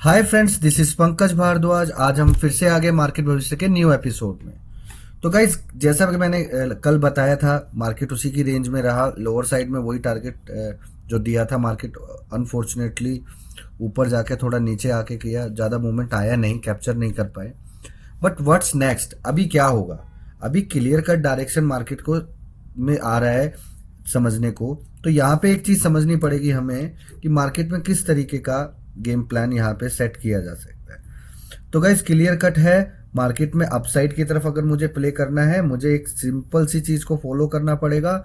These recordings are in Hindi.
Hi friends, this is Pankaj Bhardwaj. आज हम फिर से आगे मार्केट भविष्य के न्यू एपिसोड में। तो गाइस, जैसा कि मैंने कल बताया था, मार्केट उसी की रेंज में रहा। लोअर साइड में वही टारगेट जो दिया था, मार्केट अनफॉर्चुनेटली ऊपर जाके थोड़ा नीचे आके किया, ज़्यादा मूवमेंट आया नहीं, कैप्चर नहीं कर पाए। बट व्हाट्स नेक्स्ट, अभी क्या होगा? अभी क्लियर कट डायरेक्शन मार्केट को में आ रहा है समझने को। तो यहाँ पे एक चीज समझनी पड़ेगी हमें कि मार्केट में किस तरीके का गेम प्लान यहाँ पे सेट किया जा सकता है। तो गाइस, क्लियर कट है, मार्केट में अपसाइड की तरफ अगर मुझे प्ले करना है, मुझे एक सिंपल सी चीज को फॉलो करना पड़ेगा।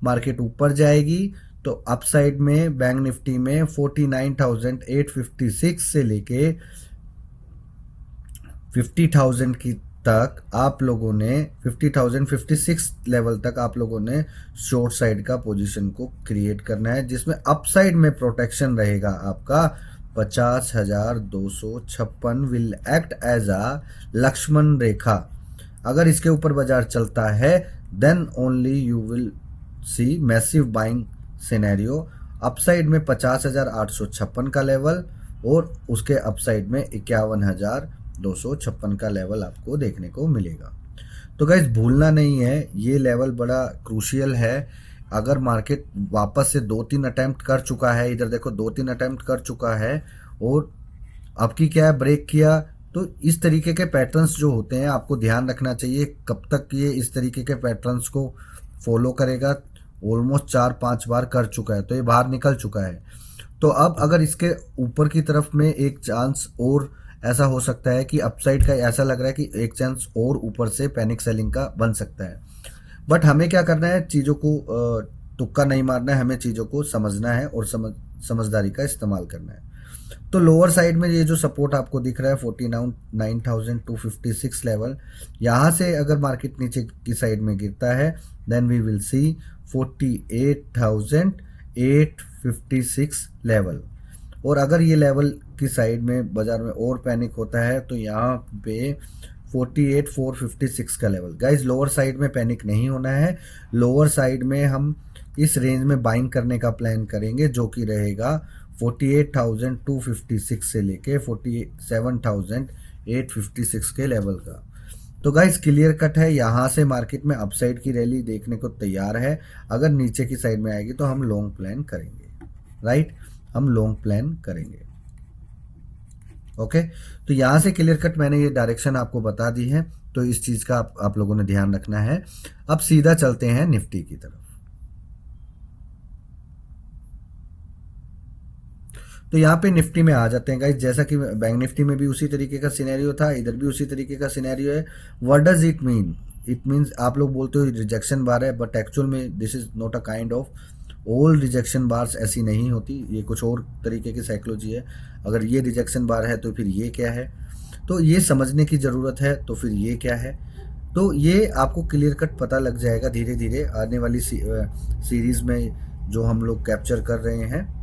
मार्केट ऊपर जाएगी तो अपसाइड में बैंक निफ्टी में 49,856 से लेके 50,000 की तक आप लोगों ने 50,056 लेवल तक आप लोगों ने शॉर्ट साइड का पोजीशन को क्रिएट करना है, जिसमें अपसाइड में प्रोटेक्शन रहेगा आपका 50,256 will act as a Lakshman rekha. अगर इसके ऊपर बाजार चलता है then only you will see massive buying scenario. Upside में 50,856 का लेवल और उसके अपसाइड में 51,256 का लेवल आपको देखने को मिलेगा। तो गाइस, भूलना नहीं है, ये लेवल बड़ा क्रूशियल है। अगर मार्केट वापस से 2-3 अटेम्प्ट कर चुका है, इधर देखो 2-3 अटेम्प्ट कर चुका है और अब की क्या है, ब्रेक किया, तो इस तरीके के पैटर्न्स जो होते हैं आपको ध्यान रखना चाहिए कब तक ये इस तरीके के पैटर्न्स को फॉलो करेगा। ऑलमोस्ट 4-5 बार कर चुका है, तो ये बाहर निकल चुका है। तो अब अगर इसके ऊपर की तरफ में एक चांस और ऐसा हो सकता है कि अपसाइड का ऐसा लग रहा है कि एक चांस और ऊपर से पैनिक सेलिंग का बन सकता है। बट हमें क्या करना है, चीज़ों को तुक्का नहीं मारना है, हमें चीज़ों को समझना है और समझदारी का इस्तेमाल करना है। तो लोअर साइड में ये जो सपोर्ट आपको दिख रहा है 49,256 लेवल, यहाँ से अगर मार्केट नीचे की साइड में गिरता है then we will see 48,856 level. और अगर ये लेवल की साइड में बाजार में और पैनिक होता है तो यहाँ पे 48,456 का लेवल। गाइज, लोअर साइड में पैनिक नहीं होना है। लोअर साइड में हम इस रेंज में बाइंग करने का प्लान करेंगे, जो कि रहेगा 48,256 से लेके 47,856 के लेवल का। तो गाइस, क्लियर कट है, यहाँ से मार्केट में अपसाइड की रैली देखने को तैयार है। अगर नीचे की साइड में आएगी तो हम लॉन्ग प्लान करेंगे, राइट, हम लॉन्ग प्लान करेंगे। ओके, तो यहाँ से क्लियर कट मैंने ये डायरेक्शन आपको बता दी है, तो इस चीज का आप लोगों ने ध्यान रखना है। अब सीधा चलते हैं निफ्टी की तरफ। तो यहाँ पे निफ्टी में आ जाते हैं गाइस। जैसा कि बैंक निफ्टी में भी उसी तरीके का सिनेरियो था, इधर भी उसी तरीके का सिनेरियो है। What does it mean? It means आप लोग बोलते हो रिजेक्शन बार है, बट एक्चुअल में this is not a kind of all rejection bars ऐसी नहीं होती, ये कुछ और तरीके की साइकोलॉजी है। अगर ये रिजेक्शन बार है तो फिर ये क्या है, तो ये समझने की ज़रूरत है। तो फिर ये क्या है, तो ये आपको क्लियर कट पता लग जाएगा धीरे धीरे आने वाली सीरीज़ में जो हम लोग कैप्चर कर रहे हैं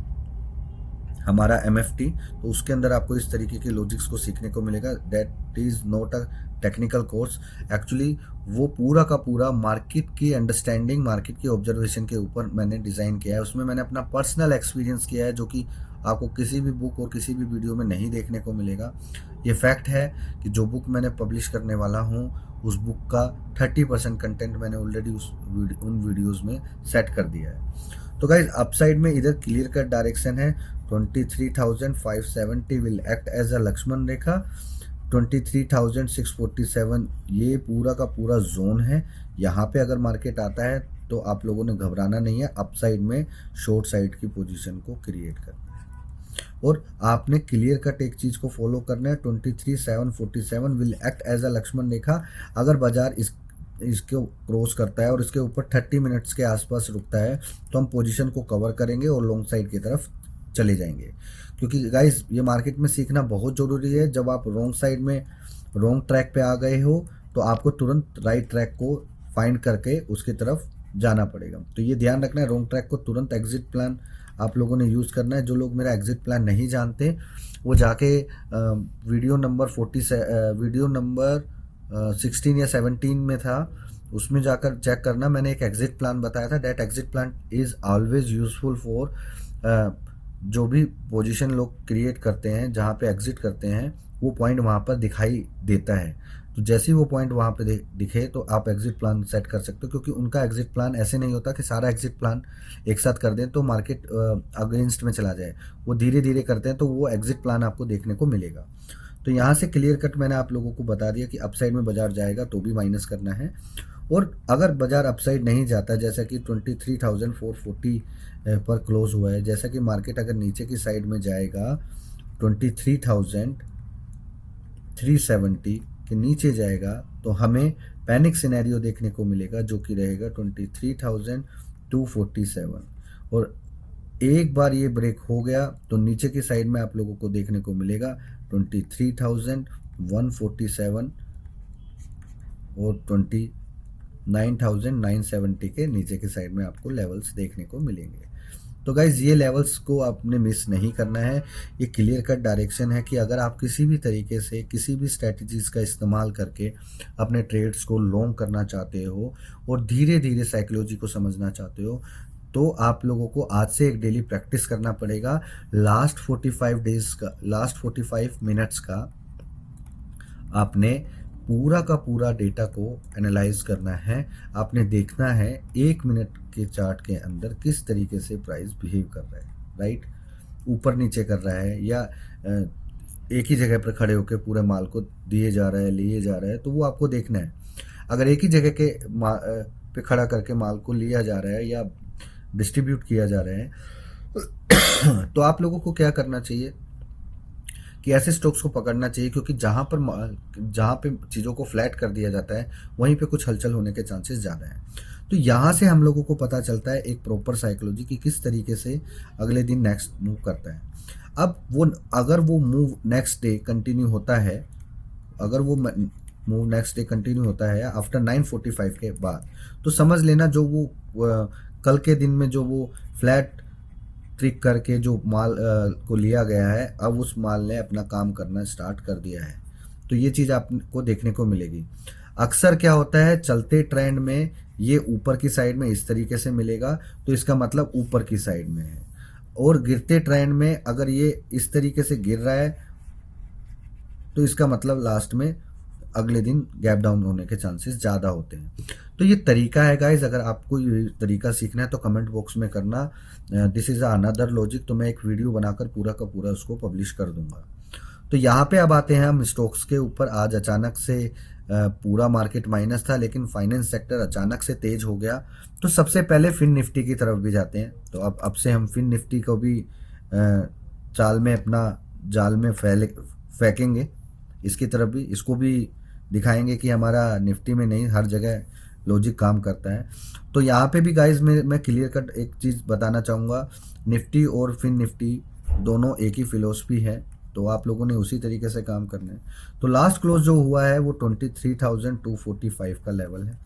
हमारा MFT। तो उसके अंदर आपको इस तरीके के लॉजिक्स को सीखने को मिलेगा। That is not a technical course, actually वो पूरा का पूरा मार्केट की अंडरस्टैंडिंग, मार्केट की ऑब्जर्वेशन के ऊपर मैंने डिज़ाइन किया है। उसमें मैंने अपना पर्सनल एक्सपीरियंस किया है, जो कि आपको किसी भी बुक और किसी भी वीडियो में नहीं देखने को मिलेगा। ये फैक्ट है कि जो बुक मैंने पब्लिश करने वाला हूँ उस बुक का 30% कंटेंट मैंने ऑलरेडी उन वीडियोज़ में सेट कर दिया है। तो गाइज, अपसाइड में इधर क्लियर कट डायरेक्शन है 23,570 will act as a Lakshman rekha. 23,647 ये पूरा का पूरा जोन है। यहाँ पे अगर मार्केट आता है तो आप लोगों ने घबराना नहीं है, अपसाइड में शॉर्ट साइड की पोजीशन को क्रिएट करना है और आपने क्लियर कट एक चीज़ को फॉलो करना है। 23,747 will act as a Lakshman rekha. अगर बाजार इसको क्रॉस करता है और इसके ऊपर 30 मिनट्स के आसपास रुकता है तो हम पोजीशन को कवर करेंगे और लॉन्ग साइड की तरफ चले जाएंगे। क्योंकि गाइस, ये मार्केट में सीखना बहुत ज़रूरी है। जब आप रॉन्ग साइड में रॉन्ग ट्रैक पे आ गए हो तो आपको तुरंत राइट ट्रैक को फाइंड करके उसकी तरफ जाना पड़ेगा। तो ये ध्यान रखना है, रॉन्ग ट्रैक को तुरंत एग्जिट प्लान आप लोगों ने यूज़ करना है। जो लोग मेरा एग्जिट प्लान नहीं जानते वो जाके वीडियो नंबर 16 या 17 में था, उसमें जाकर चेक करना। मैंने एक एग्जिट प्लान बताया था। That exit plan is always useful for जो भी पोजीशन लोग क्रिएट करते हैं, जहाँ पे एग्जिट करते हैं, वो पॉइंट वहाँ पर दिखाई देता है। तो जैसे ही वो पॉइंट वहाँ पे दिखे तो आप एग्जिट प्लान सेट कर सकते हो, क्योंकि उनका एग्जिट प्लान ऐसे नहीं होता कि सारा एग्जिट प्लान एक साथ कर दें तो मार्केट अगेंस्ट में चला जाए। वो धीरे धीरे करते हैं, तो वो एग्जिट प्लान आपको देखने को मिलेगा। तो यहाँ से क्लियर कट मैंने आप लोगों को बता दिया कि अपसाइड में बाजार जाएगा तो भी माइनस करना है, और अगर बाजार अपसाइड नहीं जाता, जैसा कि 23,440 पर क्लोज हुआ है, जैसा कि मार्केट अगर नीचे की साइड में जाएगा 23,370 के नीचे जाएगा, तो हमें पैनिक सिनेरियो देखने को मिलेगा, जो कि रहेगा 23,247। और एक बार ये ब्रेक हो गया तो नीचे की साइड में आप लोगों को देखने को मिलेगा 23,147 और 29,970 के नीचे की साइड में आपको लेवल्स देखने को मिलेंगे। तो गाइज ये लेवल्स को आपने मिस नहीं करना है। ये क्लियर कट डायरेक्शन है कि अगर आप किसी भी तरीके से किसी भी स्ट्रैटेजीज का इस्तेमाल करके अपने ट्रेड्स को लॉन्ग करना चाहते हो और धीरे धीरे साइकोलॉजी को समझना चाहते हो, तो आप लोगों को आज से एक डेली प्रैक्टिस करना पड़ेगा। लास्ट 45 मिनट्स का आपने पूरा का पूरा डेटा को एनालाइज करना है। आपने देखना है 1 मिनट के चार्ट के अंदर किस तरीके से प्राइस बिहेव कर रहा है, राइट, ऊपर नीचे कर रहा है या एक ही जगह पर खड़े होकर पूरे माल को दिए जा रहा है, लिए जा रहा है, तो वो आपको देखना है। अगर एक ही जगह के पे खड़ा करके माल को लिया जा रहा है या डिस्ट्रीब्यूट किया जा रहा है तो आप लोगों को क्या करना चाहिए कि ऐसे स्टॉक्स को पकड़ना चाहिए, क्योंकि जहाँ पे चीज़ों को फ्लैट कर दिया जाता है वहीं पे कुछ हलचल होने के चांसेस ज़्यादा हैं। तो यहाँ से हम लोगों को पता चलता है एक प्रॉपर साइकोलॉजी की किस तरीके से अगले दिन नेक्स्ट मूव करता है। अब वो अगर वो मूव नेक्स्ट डे कंटिन्यू होता है, अगर वो मूव नेक्स्ट डे कंटिन्यू होता है आफ्टर 9:45 के बाद, तो समझ लेना जो वो कल के दिन में जो वो फ्लैट ट्रिक करके जो माल को लिया गया है, अब उस माल ने अपना काम करना स्टार्ट कर दिया है। तो ये चीज़ आपको देखने को मिलेगी। अक्सर क्या होता है, चलते ट्रेंड में ये ऊपर की साइड में इस तरीके से मिलेगा तो इसका मतलब ऊपर की साइड में है, और गिरते ट्रेंड में अगर ये इस तरीके से गिर रहा है तो इसका मतलब लास्ट में अगले दिन गैप डाउन होने के चांसेस ज़्यादा होते हैं। तो ये तरीका है गाइज, अगर आपको ये तरीका सीखना है तो कमेंट बॉक्स में करना, दिस इज़ अनदर लॉजिक, तो मैं एक वीडियो बनाकर पूरा का पूरा उसको पब्लिश कर दूंगा। तो यहाँ पे अब आते हैं हम स्टॉक्स के ऊपर। आज अचानक से पूरा मार्केट माइनस था, लेकिन फाइनेंस सेक्टर अचानक से तेज हो गया। तो सबसे पहले फिन निफ्टी की तरफ भी जाते हैं। तो अब से हम फिन निफ्टी को भी चाल में अपना जाल में फेंकेंगे, इसकी तरफ भी, इसको भी दिखाएंगे कि हमारा निफ्टी में नहीं हर जगह लॉजिक काम करता है। तो यहाँ पे भी गाइज मैं क्लियर कट एक चीज़ बताना चाहूँगा, निफ्टी और फिन निफ्टी दोनों एक ही फिलोसफी है, तो आप लोगों ने उसी तरीके से काम करना है। तो लास्ट क्लोज जो हुआ है वो 23,245 का लेवल है।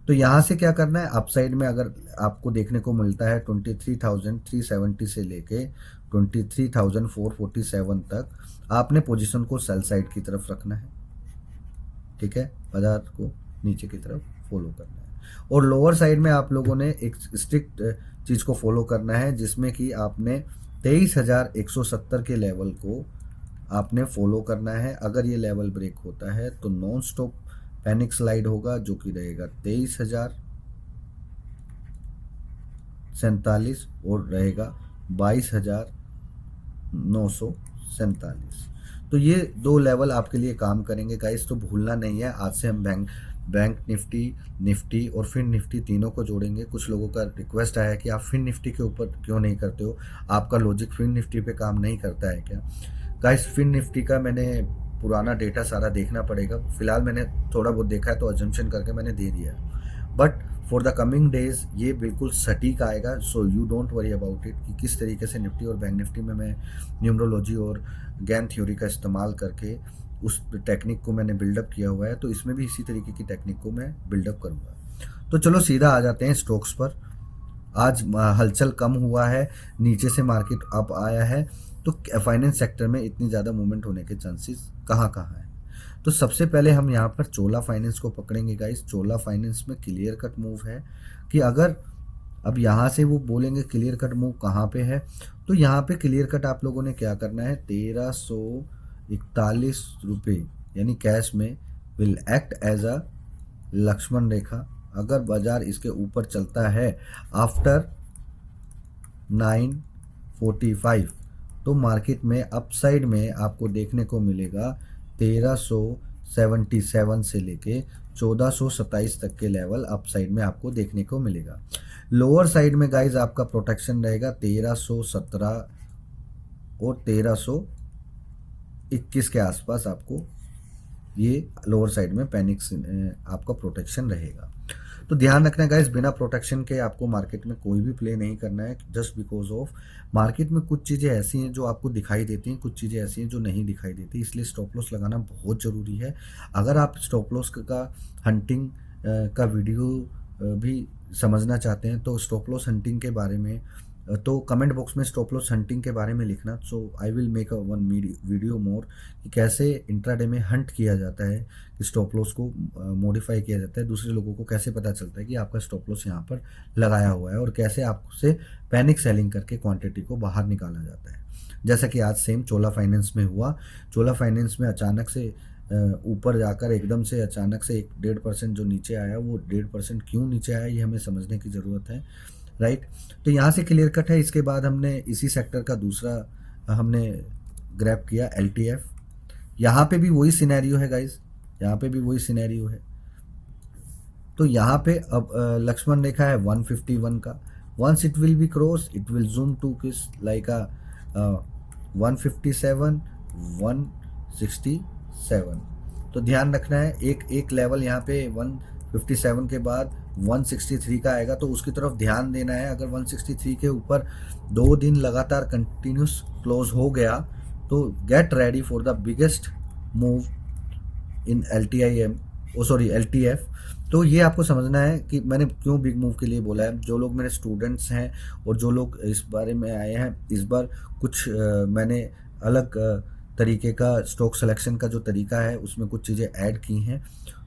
तो यहाँ से क्या करना है, अपसाइड में अगर आपको देखने को मिलता है 23,370 से लेके 23,447 तक, आपने पोजीशन को सेल साइड की तरफ रखना है, ठीक है, बाजार को नीचे की तरफ फॉलो करना है। और लोअर साइड में आप लोगों ने एक स्ट्रिक्ट चीज़ को फॉलो करना है, जिसमें कि आपने 23,170 के लेवल को आपने फॉलो करना है। अगर ये लेवल ब्रेक होता है तो नॉन स्टॉप पैनिक स्लाइड होगा, जो कि रहेगा 23,047 और रहेगा 22,947। तो ये दो लेवल आपके लिए काम करेंगे गाइस, तो भूलना नहीं है। आज से हम बैंक निफ्टी और फिन निफ्टी तीनों को जोड़ेंगे। कुछ लोगों का रिक्वेस्ट आया है कि आप फिन निफ्टी के ऊपर क्यों नहीं करते हो, आपका लॉजिक फिन निफ्टी पे काम नहीं करता है क्या? गाइस फिन निफ्टी का मैंने पुराना डेटा सारा देखना पड़ेगा, फिलहाल मैंने थोड़ा बहुत देखा है तो अजम्पशन करके मैंने दे दिया है, but for the coming days ये बिल्कुल सटीक आएगा। So you don't worry about it कि किस तरीके से निफ्टी और बैंक निफ्टी में मैं न्यूमरोलॉजी और गैन थ्योरी का इस्तेमाल करके उस टेक्निक को मैंने बिल्डअप किया हुआ है, तो इसमें भी इसी तरीके की टेक्निक को मैं बिल्डअप करूँगा। तो चलो सीधा आ जाते हैं स्टॉक्स पर। आज हलचल कम हुआ है, नीचे से मार्केट अप आया है, तो फाइनेंस सेक्टर में इतनी ज़्यादा मूवमेंट होने के चांसेस कहाँ कहाँ हैं? तो सबसे पहले हम यहाँ पर चोला फाइनेंस को पकड़ेंगे गाइस। चोला फाइनेंस में क्लियर कट मूव है कि अगर अब यहाँ से वो बोलेंगे क्लियर कट मूव कहाँ पे है, तो यहाँ पे क्लियर कट आप लोगों ने क्या करना है, 1341 रुपये यानी कैश में will act as a Lakshman rekha. अगर बाजार इसके ऊपर चलता है आफ्टर 9:45 तो मार्केट में अपसाइड में आपको देखने को मिलेगा 1377 से लेके 1427 तक के लेवल अपसाइड में आपको देखने को मिलेगा। लोअर साइड में गाइज आपका प्रोटेक्शन रहेगा 1317 और 1321 के आसपास आपको ये लोअर साइड में पैनिक आपका प्रोटेक्शन रहेगा। तो ध्यान रखना गाइस, बिना प्रोटेक्शन के आपको मार्केट में कोई भी प्ले नहीं करना है, जस्ट बिकॉज ऑफ मार्केट में कुछ चीज़ें ऐसी हैं जो आपको दिखाई देती हैं, कुछ चीज़ें ऐसी हैं जो नहीं दिखाई देती, इसलिए स्टॉप लॉस लगाना बहुत ज़रूरी है। अगर आप स्टॉप लॉस का हंटिंग का वीडियो भी समझना चाहते हैं तो स्टॉप लॉस हंटिंग के बारे में तो कमेंट बॉक्स में स्टॉप लॉस हंटिंग के बारे में लिखना, so I will make a one video more कि कैसे इंट्राडे में हंट किया जाता है, कि स्टॉप लॉस को मॉडिफाई किया जाता है, दूसरे लोगों को कैसे पता चलता है कि आपका स्टॉप लॉस यहाँ पर लगाया हुआ है और कैसे आपसे पैनिक सेलिंग करके क्वांटिटी को बाहर निकाला जाता है। जैसा कि आज सेम चोला फाइनेंस में हुआ। चोला फाइनेंस में अचानक से ऊपर जाकर एकदम से अचानक से 1.5% जो नीचे आया, वो 1.5% क्यों नीचे आया ये हमें समझने की ज़रूरत है, राइट। तो यहाँ से क्लियर कट है। इसके बाद हमने इसी सेक्टर का दूसरा हमने ग्रैब किया LTF। यहाँ पे भी वही सिनेरियो है गाइज, यहाँ पे भी वही सिनेरियो है। तो यहाँ पे अब लक्ष्मण रेखा है 151 का। Once it will be cross it will zoom to किस लाइक 157 167। तो ध्यान रखना है, एक लेवल यहाँ पे 157 के बाद 163 का आएगा तो उसकी तरफ ध्यान देना है। अगर 163 के ऊपर 2 दिन लगातार कंटिन्यूस क्लोज हो गया तो get ready for the biggest move in LTF। तो ये आपको समझना है कि मैंने क्यों बिग मूव के लिए बोला है। जो लोग मेरे स्टूडेंट्स हैं और जो लोग इस बारे में आए हैं, इस बार कुछ मैंने अलग तरीके का स्टॉक सिलेक्शन का जो तरीका है उसमें कुछ चीज़ें ऐड की हैं।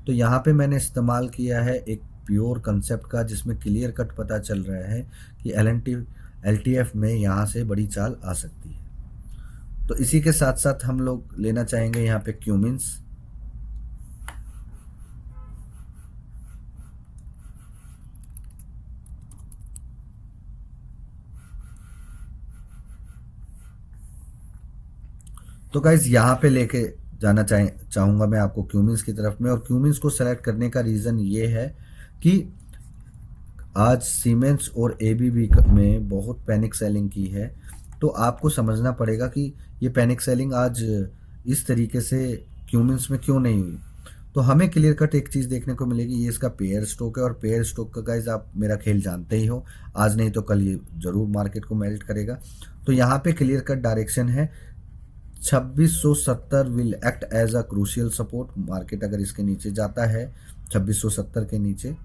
तो यहाँ पे मैंने इस्तेमाल किया है एक प्योर कंसेप्ट का, जिसमें क्लियर कट पता चल रहा है कि LTF में यहाँ से बड़ी चाल आ सकती है। तो इसी के साथ साथ हम लोग लेना चाहेंगे यहाँ पे क्यूमिंस। तो गाइज यहाँ पे लेके जाना चाहूँगा मैं आपको क्यूमिंस की तरफ में। और क्यूमिंस को सेलेक्ट करने का रीज़न ये है कि आज सीमेंस और ABB में बहुत पैनिक सेलिंग की है। तो आपको समझना पड़ेगा कि ये पैनिक सेलिंग आज इस तरीके से क्यूमिंस में क्यों नहीं हुई। तो हमें क्लियर कट एक चीज़ देखने को मिलेगी, ये इसका पेयर स्टॉक है और पेयर स्टॉक का गाइज आप मेरा खेल जानते ही हो, आज नहीं तो कल ये ज़रूर मार्केट को मेल्ट करेगा। तो यहाँ पे क्लियर कट डायरेक्शन है 2670 will act as a crucial support. Market अगर इसके नीचे जाता है 2670 के नीचे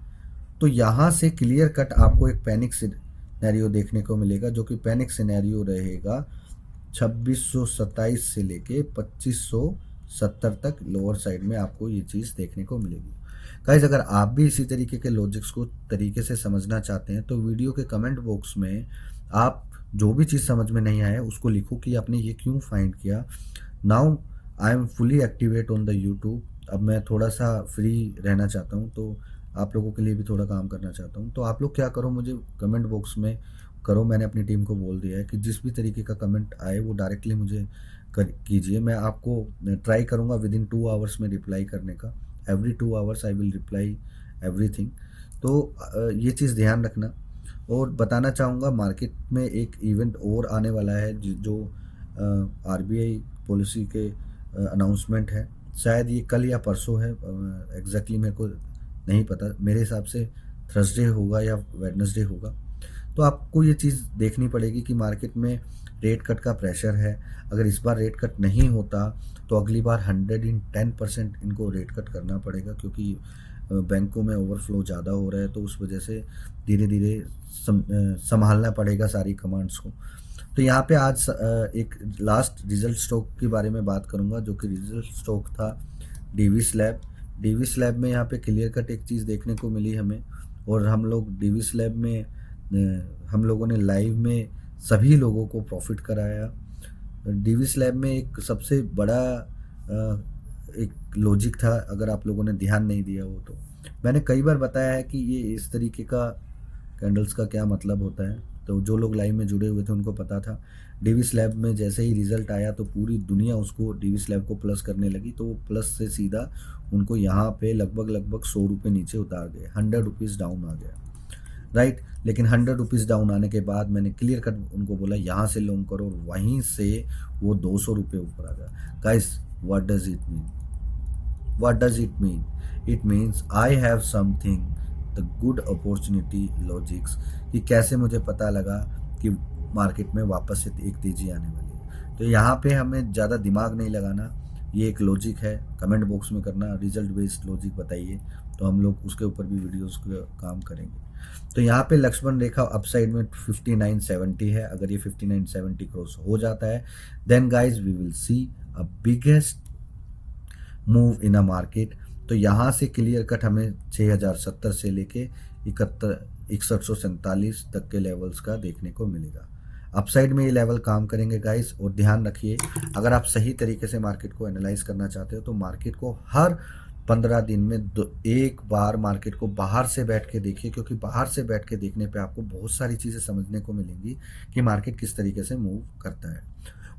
तो यहाँ से क्लियर कट आपको एक पैनिक सिनेरियो देखने को मिलेगा, जो कि पैनिक सिनेरियो रहेगा 2627 से लेके 2570 तक लोअर साइड में आपको ये चीज़ देखने को मिलेगी। गाइस, अगर आप भी इसी तरीके के लॉजिक्स को तरीके से समझना चाहते हैं तो वीडियो के कमेंट बॉक्स में आप जो भी चीज़ समझ में नहीं आया उसको लिखो कि आपने ये क्यों फाइंड किया। Now I am fully activate on the YouTube. अब मैं थोड़ा सा फ्री रहना चाहता हूँ, तो आप लोगों के लिए भी थोड़ा काम करना चाहता हूँ। तो आप लोग क्या करो, मुझे कमेंट बॉक्स में करो। मैंने अपनी टीम को बोल दिया है कि जिस भी तरीके का कमेंट आए वो डायरेक्टली मुझे कीजिए। मैं आपको ट्राई करूँगा विद इन 2 आवर्स में रिप्लाई करने का। Every 2 hours I will reply everything. तो ये चीज़ ध्यान रखना। और बताना चाहूँगा, मार्केट में एक इवेंट और आने वाला है जो RBI पॉलिसी के अनाउंसमेंट है। शायद ये कल या परसों है, एग्जैक्टली मेरे को नहीं पता। मेरे हिसाब से थर्सडे होगा या वेडनेसडे होगा। तो आपको ये चीज़ देखनी पड़ेगी कि मार्केट में रेट कट का प्रेशर है। अगर इस बार रेट कट नहीं होता तो अगली बार 110% इनको रेट कट करना पड़ेगा, क्योंकि बैंकों में ओवरफ्लो ज़्यादा हो रहा है। तो उस वजह से धीरे धीरे संभालना पड़ेगा सारी कमांड्स को। तो यहाँ पे आज एक लास्ट रिजल्ट स्टॉक के बारे में बात करूँगा, जो कि रिजल्ट स्टॉक था DV स्लैब। DV स्लैब में यहाँ पे क्लियर कट एक चीज़ देखने को मिली हमें, और हम लोग DV स्लैब में हम लोगों ने लाइव में सभी लोगों को प्रॉफिट कराया। डीवी स्लैब में एक सबसे बड़ा एक लॉजिक था, अगर आप लोगों ने ध्यान नहीं दिया हो तो मैंने कई बार बताया है कि ये इस तरीके का कैंडल्स का क्या मतलब होता है। तो जो लोग लाइव में जुड़े हुए थे उनको पता था। डीवी स्लैब में जैसे ही रिजल्ट आया तो पूरी दुनिया उसको डीवी स्लैब को प्लस करने लगी, तो वो प्लस से सीधा उनको यहाँ पे लगभग 100 रुपये नीचे उतार गए, 100 रुपीज़ डाउन आ गया, राइट। लेकिन 100 रुपीज़ डाउन आने के बाद मैंने क्लियर कट उनको बोला यहाँ से लॉन्ग करो, और वहीं से वो 200 रुपये ऊपर आ गया। Guys, what does it mean? What does it mean? It means I have something, the good opportunity logics, कि कैसे मुझे पता लगा कि मार्केट में वापस से एक तेजी आने वाली है। तो यहाँ पे हमें ज़्यादा दिमाग नहीं लगाना, ये एक लॉजिक है। कमेंट बॉक्स में करना रिजल्ट बेस्ड लॉजिक बताइए, तो हम लोग उसके ऊपर भी वीडियोस का काम करेंगे। तो यहाँ पे लक्ष्मण रेखा अपसाइड में 5970 है। अगर ये 5970 क्रॉस हो जाता है, then guys we will see a biggest move in a market. तो यहाँ से क्लियर कट हमें 6070 से लेके 6147 तक के लेवल्स का देखने को मिलेगा। अपसाइड में ये लेवल काम करेंगे गाइस। और ध्यान रखिए, अगर आप सही तरीके से मार्केट को एनालाइज करना चाहते हो तो मार्केट को हर 15 दिन में एक बार मार्केट को बाहर से बैठ के देखिए, क्योंकि बाहर से बैठ के देखने पे आपको बहुत सारी चीज़ें समझने को मिलेंगी कि मार्केट किस तरीके से मूव करता है।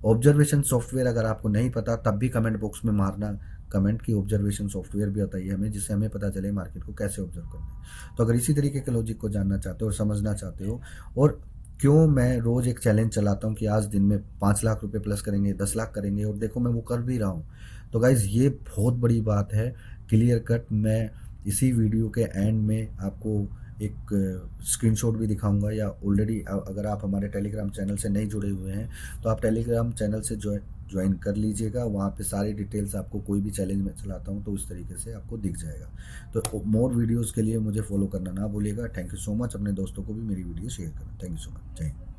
ऑब्जर्वेशन सॉफ्टवेयर अगर आपको नहीं पता तब भी कमेंट बॉक्स में मारना कमेंट की ऑब्जर्वेशन सॉफ्टवेयर भी बताइए हमें, जिससे हमें पता चले मार्केट को कैसे ऑब्जर्व करना है। तो अगर इसी तरीके के लॉजिक को जानना चाहते हो और समझना चाहते हो, और क्यों मैं रोज़ एक चैलेंज चलाता हूँ कि आज दिन में 5 लाख रुपए प्लस करेंगे, 10 लाख करेंगे, और देखो मैं वो कर भी रहा हूँ। तो गाइज़, ये बहुत बड़ी बात है। क्लियर कट मैं इसी वीडियो के एंड में आपको एक स्क्रीनशॉट भी दिखाऊंगा, या ऑलरेडी अगर आप हमारे टेलीग्राम चैनल से नहीं जुड़े हुए हैं तो आप टेलीग्राम चैनल से ज्वाइन कर लीजिएगा। वहाँ पे सारी डिटेल्स आपको, कोई भी चैलेंज मैं चलाता हूँ तो उस तरीके से आपको दिख जाएगा। तो मोर वीडियोज़ के लिए मुझे फॉलो करना ना भूलिएगा। Thank you so much. अपने दोस्तों को भी मेरी वीडियो शेयर करना। Thank you so much. जय हिंद।